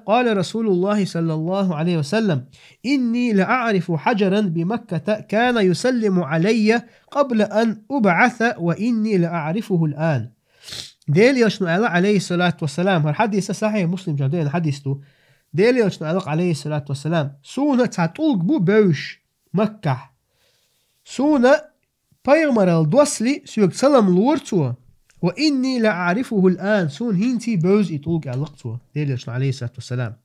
Speaker 2: قال رسول الله صلى الله عليه وسلم إني لأعرف حجرا بمكة كان يسلم علي قبل أن أبعث وإني لأعرفه الآن ديل يشنو عليه الصلاة والسلام الحديث صحيح مسلم جدين حديثه ديل يشنو عليه الصلاة والسلام سونة تعطوق بو بوش مكة سونة بيغمر الدوسلي سيوك سلام لورتوه وإني لأعرفه الآن سون هينتي بوز يطوق علاقته ديلش عليه الصلاة والسلام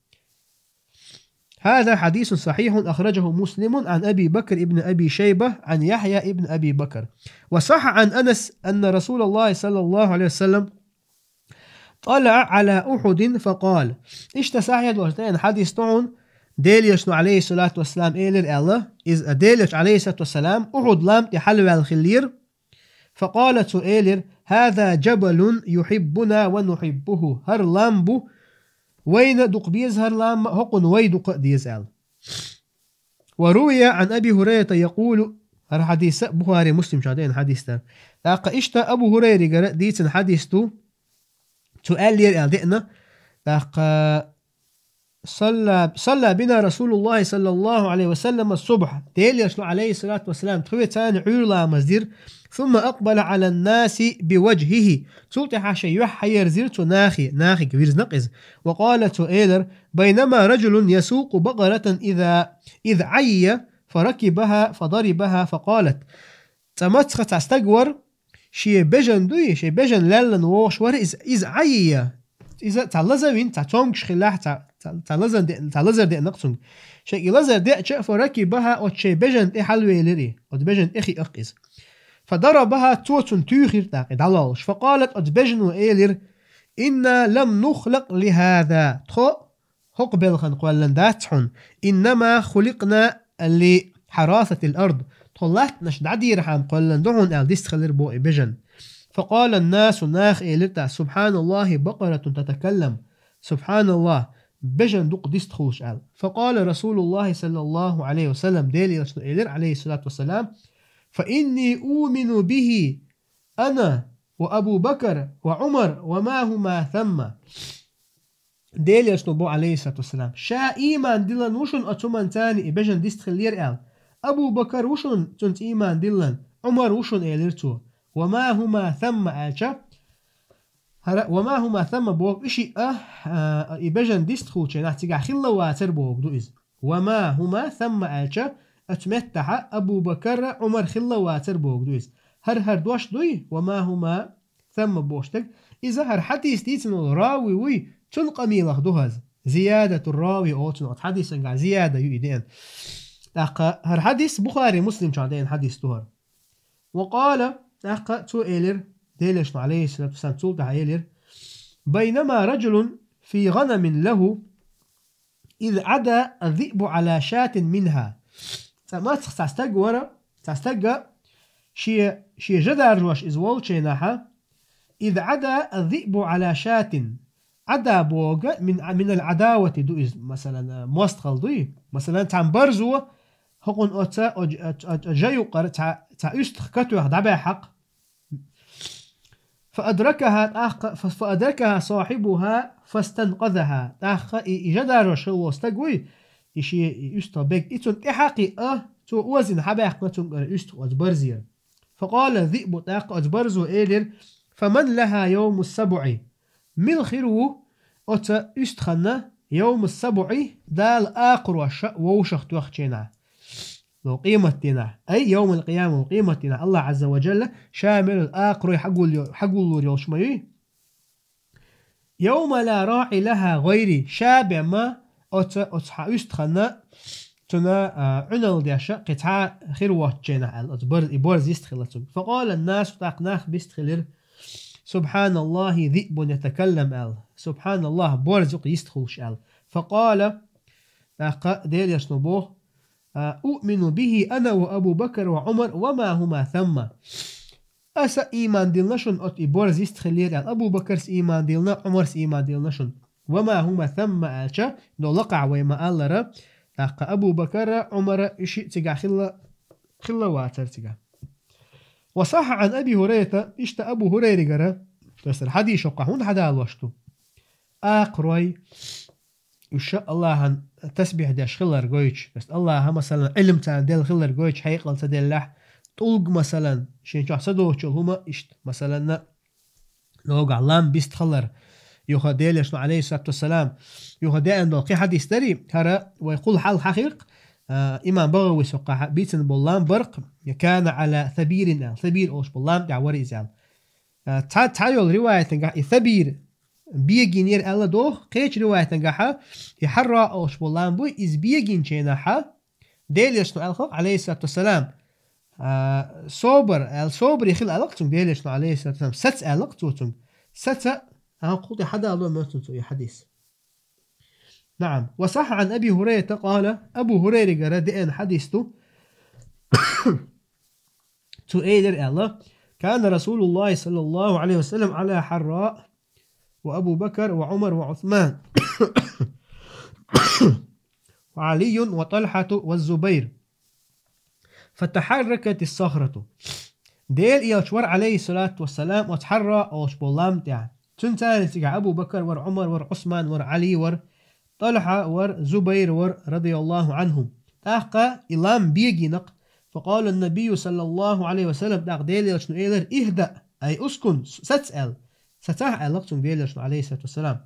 Speaker 2: هذا حديث صحيح أخرجه مسلم عن أبي بكر ابن أبي شيبة عن يحيى ابن أبي بكر وصح عن أنس أن رسول الله صلى الله عليه وسلم طلع على أحد فقال اشتساحيد وجدين حديث طعن ديلش عليه الصلاة والسلام إيلر الله إذ ديلش عليه الصلاة والسلام أحد لام تحلو الخلير فقالت إيلر هذا جبل يحبنا ونحبه هر لامبو وين دق بيز هر لام هقن ويدق ديزال وروي عن أبي هريرة يقول هر حديث بخاري مسلم شادين حديثة لاقا إشتا أبو هريرة قرأ ديتن حديثتو تؤال يرأل دئنا لاقا صلى بنا رسول الله صلى الله عليه وسلم الصبح ديل يشلو عليه الصلاة والسلام تخويتان عيولا مزدير ثم أقبل على الناس بوجهه سلطح شيوح حير زرت ناخي كبير نقز وقالت إيلر بينما رجل يسوق بقرة إذ عي فركبها فضربها فقالت تمتخ تستقور شي بجن للن وشور إذ عي إذا تعلزوين تعتومكش خلاح لزر دي نقصن شيء لزر دي فركبها أو شيء بجن حلوة لري أو بجن إخي أقيس فضربها توتن تيخير تاقد علالش فقالت أو بجن وإيلر إنا لم نخلق لهذا تخو هقبل خنقوالن داتحن إنما خلقنا لحراثة الأرض طلعت نشد عدير حام قولن دعون أل ديستخلر بو بجن فقال الناس ناخ إيلرتا سبحان الله بقرة تتكلم سبحان الله بجن دق ديستخوش أل فقال رسول الله صلى الله عليه وسلم ديلي رسول إيلر عليه الصلاة والسلام فإني أؤمن به أنا وأبو بكر وعمر وما هما ثم ديلي رسول بو عليه الصلاة والسلام شا إيمان دلن وشن أتومن تاني بجن ديستخلير أل أبو بكر وشن تنت إيمان دلن عمر وشن إيلرتو وما هما ثم ألشا وما هما ثم بوق إشي إبجن ديستخوش نحتاج خلا واتر بوق دو إز وما هما ثم ألشا أتمتح أبو بكر عمر خلا واتر بوق دو إز هر دوش دوي وما هما ثم بوشتك إذا هر حديث ديتن الراوي وي تلقى ميلخ دوهز زيادة الراوي أوتن حديث انقع زيادة يؤدين هر حديث بخاري مسلم شعدين حديث دوهر وقال تو إيلر ديلش عليه الصلاة والسلام تولد إيلر بينما رجل في غنم له إذ عدا الذئب على شاة منها ما تستقى شي جدار جوش إزوال شيناها إذ عدا الذئب على شاة عدا بوغ من العداوة دو إز مثلا موستخل دوي مثلا تعم برزو هقون جايو قر تا يستخ كتوه دبع حق فأدركها صاحبها فاستنقذها إجدار شو استقوي إشي يستبق إتون إحقي تو وزن حباق نتون يست أجبرزير فقال الذئب تاق أجبرزو إيلر فمن لها يوم السبع من خيره أتا يستخنا يوم السبع دال آقر ووشخ توخشينا لو قيمتنا أي يوم القيامة وقيمتنا الله عز وجل شامل الآقر حقول يوشمي يوم لا راعي لها غيري شابع ما أتحا يستخنا تنا عنل دياشا قطعا خير واتشينا الأتبرز يستخلتون فقال الناس تاقناخ بيستخلر سبحان الله ذئب يتكلم سبحان الله برزق يستخلش فقال ديل يشنبوه أؤمن به أنا وأبو بكر وعمر وما هما ثم أسا إيمان دلنشن أت إبورز يستخلير أبو بكر إيمان دلنا عمر إيمان دلنشن وما هما ثم ألشا دو لقع ويما ألرا أبو بكر عمر إشي تقع خلا واتر تقع وصح عن أبي هريرة إشت أبو هريرة قرأ بس الحديث وقعون حدا الوشتو أقروي وشاء الله تسبيح داش خلر جويش بس الله مثلا علم تاع ديل خلر جويش حيقل تدل لح طلق مثلا شين شو حسدو شو هما إشت مثلا لو علام بيست خلر يخديل يشنو عليه الصلاة والسلام يخدي عندو قي حديث دري هرا ويقول حال حقيق إمام بغوي سقع بيتن بولام برق كان على ثبير أوش بولام دعوري إزال تعالوا رواية ثبير بيجينير ألا دو قيش رواية نجاحة يحرى أوش بولام بوي إز بيجين شيناحة ديل يشنو ألخو عليه الصلاة والسلام صوبر يخل ألقتم ديل يشنو عليه الصلاة والسلام ست ألقتوتم ست قلت حدا الله مرتنتو يا حديث نعم وصح عن أبي هريرة قال أبو هريرة قال دئن حديثته تو إيدر الله كان رسول الله صلى الله عليه وسلم على حراء وأبو بكر وعمر وعثمان وعلي وطلحة والزبير فتحركت الصخرة ديل يشور عليه الصلاة والسلام وتحرى أوش بولام تاع تنتان تقع أبو بكر ور عمر ور عثمان ور علي ور طلحة ور زبير ور رضي الله عنهم تاقا إلام بيجينق فقال النبي صلى الله عليه وسلم تاق ديل يشنو إيلر إهدأ أي أسكن ستسأل ستسأل لقتم ديل يشنو عليه الصلاة والسلام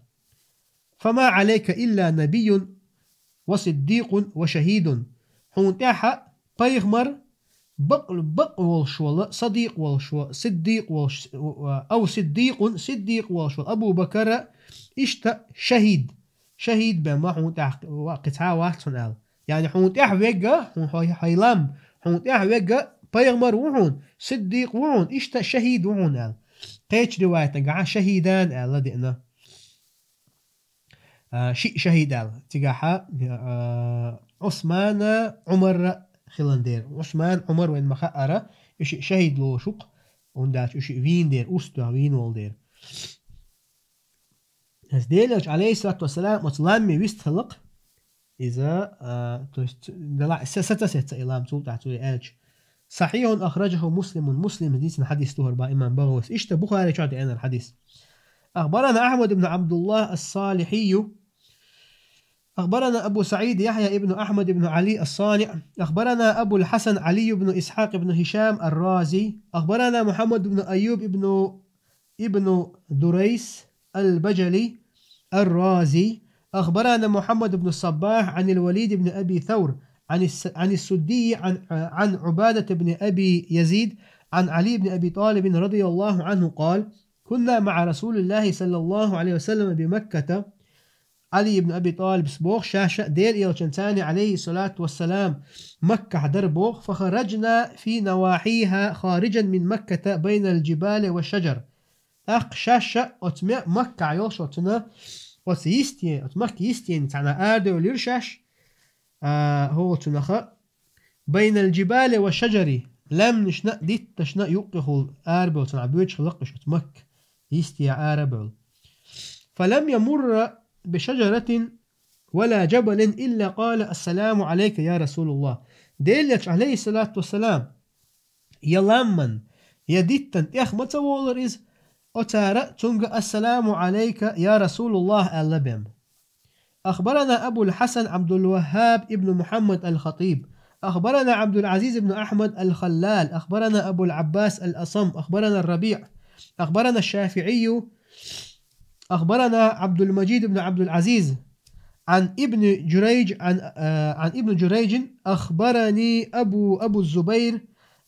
Speaker 2: فما عليك إلا نبي وصديق وشهيد حون تاحا بيغمر بق والشوال صديق والشوال صديق أو صديق والشوال أبو بكر إشتا شهيد شهيد بما حون قطعة واحد قال يعني حون ويجا حون هيلام حون ويجا بيغمر وحون صديق وحون إشتا شهيد وحون قال قيش رواية قاع شهيدان قال لدينا شيء شهيد قال تقاحا عثمان عمر خلاندير عثمان عمر وين مخأرة يشي شهيد لو شق ونداش يشي فين دير أستوى وين والدير هز ديلج عليه الصلاة والسلام وطلامي ويست خلق إذا دلع ستة إلام توقع تولي ألج صحيح أخرجه مسلم حديث تهر با إمام بغوث إشتا بخاري شعد أنا الحديث أخبرنا أحمد بن عبد الله الصالحي أخبرنا أبو سعيد يحيى ابن أحمد بن علي الصانع أخبرنا أبو الحسن علي بن إسحاق بن هشام الرازي أخبرنا محمد بن أيوب ابن دريس البجلي الرازي أخبرنا محمد بن الصباح عن الوليد بن أبي ثور عن السدي عن عبادة بن أبي يزيد عن علي بن أبي طالب رضي الله عنه قال كنا مع رسول الله صلى الله عليه وسلم بمكة علي بن أبي طالب سبوغ شاشة دير إلى عليه الصلاة والسلام مكة دربوغ فخرجنا في نواحيها خارجا من مكة بين الجبال والشجر أق شاشة أتمع مكة عيوش أتنا وسيستين أتمك يستين تعنا آردو ليرشاش هو تنخ بين الجبال والشجر لم نشنا ديت تشنا يقخل آربو تنعبوش خلقش أتمك يستي آربو فلم يمر بشجرة ولا جبل إلا قال السلام عليك يا رسول الله ديلش عليه الصلاة والسلام يلامن يديتن إخمة وولرز أتارا تنق السلام عليك يا رسول الله اللبم أخبرنا أبو الحسن عبد الوهاب ابن محمد الخطيب أخبرنا عبد العزيز بن أحمد الخلال أخبرنا أبو العباس الأصم أخبرنا الربيع أخبرنا الشافعي أخبرنا عبد المجيد بن عبد العزيز عن ابن جريج عن ابن جريج أخبرني أبو الزبير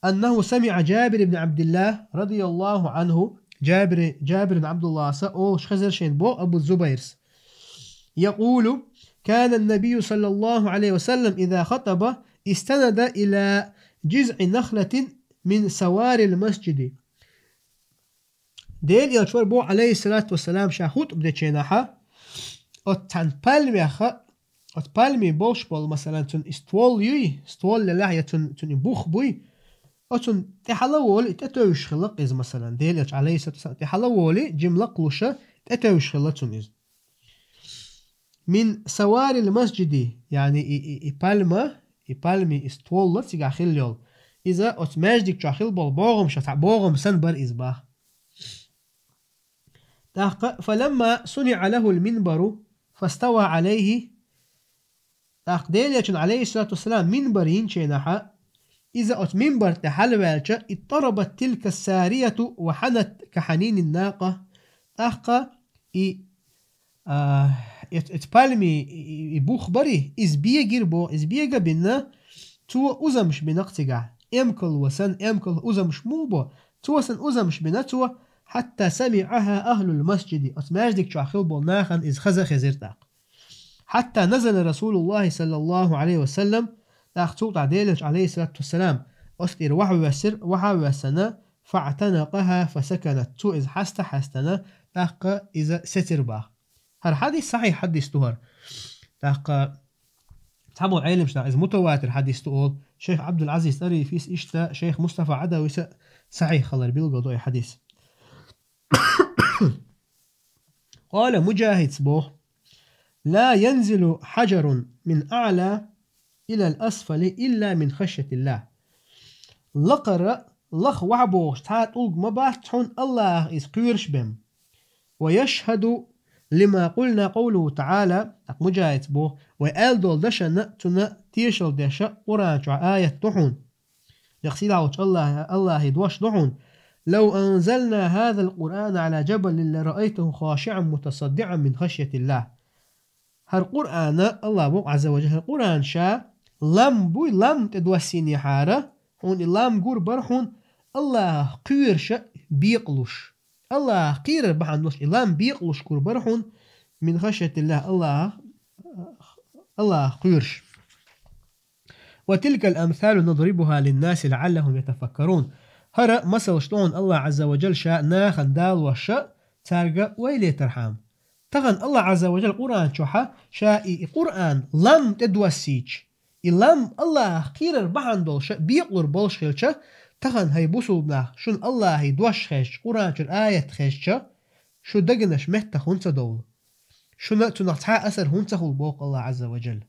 Speaker 2: أنه سمع جابر بن عبد الله رضي الله عنه جابر بن عبد الله سأو شخزر شين بو أبو الزبير يقول كان النبي صلى الله عليه وسلم إذا خطب استند إلى جذع نخلة من سوار المسجد ديل يلشور بو عليه الصلاة والسلام شاخوت بدأ تشيناها أتان بالمي أخا أت بالمي بوش بول مثلا تن استوال يوي استوال للاحية تن بوخ بوي أتن تحلوولي تتوش خلق إز مثلا ديل يلش عليه الصلاة والسلام تحلوولي جملة قلوشة تتوش خلق تن إز من سوار المسجد يعني بالمي استوال لتسيقا خليول إذا أت ماجدك تشاخل بول بوغم شتع بوغم سنبر إزباه فلما صنع له المنبر فاستوى عليه ديليش عليه الصلاة والسلام منبرين شيناحا إذا أت منبر تحلوالشا اضطربت تلك السارية وحنت كحنين الناقة اتبالمي يبوخ بري إزبيجر بو إزبيجا بنا تو أزمش بنقتقع امكل وسن امكل أزمش موبو تو سن أزمش بنا تو حتى سمعها أهل المسجد أتماجدك شاخل بولناخن إذ خزا خزرتاق حتى نزل رسول الله صلى الله عليه وسلم تاختوط عديلج عليه الصلاة والسلام أسكر وحوى سنة فاعتنقها فسكنت تو إذ حستنا تاق إذا ستر باه هر حديث صحيح حديث تهر تاق تحمل علم شنا إذ متواتر حديث تقول شيخ عبد العزيز تري فيس إشتا شيخ مصطفى عدوي صحيح خلال بيلقضوا حديث قال مجاهد سبوه لا ينزل حجر من أعلى إلى الأسفل إلا من خشية الله لقر لخ وعبوش تاتوغ مباتحون الله إسقيرش بهم ويشهد لما قلنا قوله تعالى مجاهد سبوه وآل دشا تنا تيشل دشا قرانشع آية تحون يقصيد عوش الله يدوش دحون لو أنزلنا هذا القرآن على جبل لرأيته خاشعا متصدعا من خشية الله هالقرآن الله بو عز وجل القرآن شا لم تدوسيني حارة هون لم قور برحون الله قيرش بيقلش الله قير بحنوش لم بيقلش قور برحون من خشية الله الله الله قيرش. وتلك الأمثال نضربها للناس لعلهم يتفكرون. هرا مثل شلون الله عز وجل شاء ناخن دال وشاء تارجا ويلي ترحم. تغن الله عز وجل قرآن شوحة شاء قرآن لم تدوسيج إلام الله خير بحن دول شاء بيقلر بولش خيلشة تغن هاي بوصل بنا شون الله هاي دوش خيش قرآن شر آية خيشة شو دقنش مهتا هونتا دول شو نقطعها أثر هونتا البوق الله عز وجل.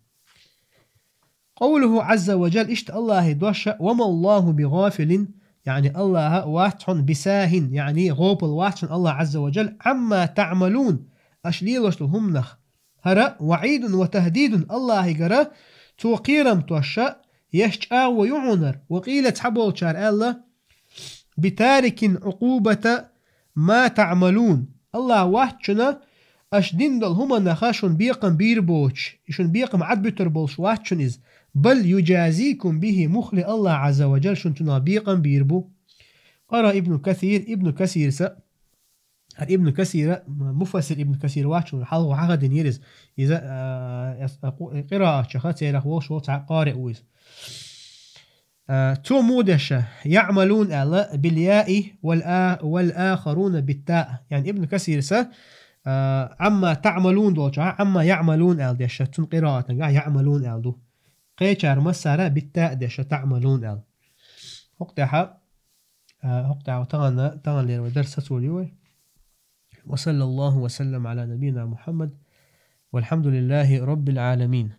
Speaker 2: قوله عز وجل اشت الله دوش وما الله بغافل يعني الله واتحن بساهن يعني غوبل واتحن الله عز وجل عما تعملون أشليل وشتهم نخ. هرا وعيد وتهديد الله قرأ توقيرم توشأ يشجع ويعنر وقيل تحبول شار الله بتارك عقوبة ما تعملون الله واتشنا أشدين دل هما نخاشون بيقم بيربوش يشون بيقم عدبتر بولش واتشن إز بل يجازيكم به مخلي الله عز وجل شنتنا بيقم بيربو. قرأ ابن كثير ابن كثير مفسر ابن كثير واتشون حلو عقد يرز إذا قراءة شخص يلخ وشو قارئ ويز تو مودش يعملون على بالياء والآخرون بالتاء يعني ابن كثير عما تعملون دوش عما يعملون على دش تون قراءة يعملون على دو قيشار مسارة بالتاء دش تعملون على وقتها وطغن لير ودرس سوري. وصلى الله وسلم على نبينا محمد والحمد لله رب العالمين.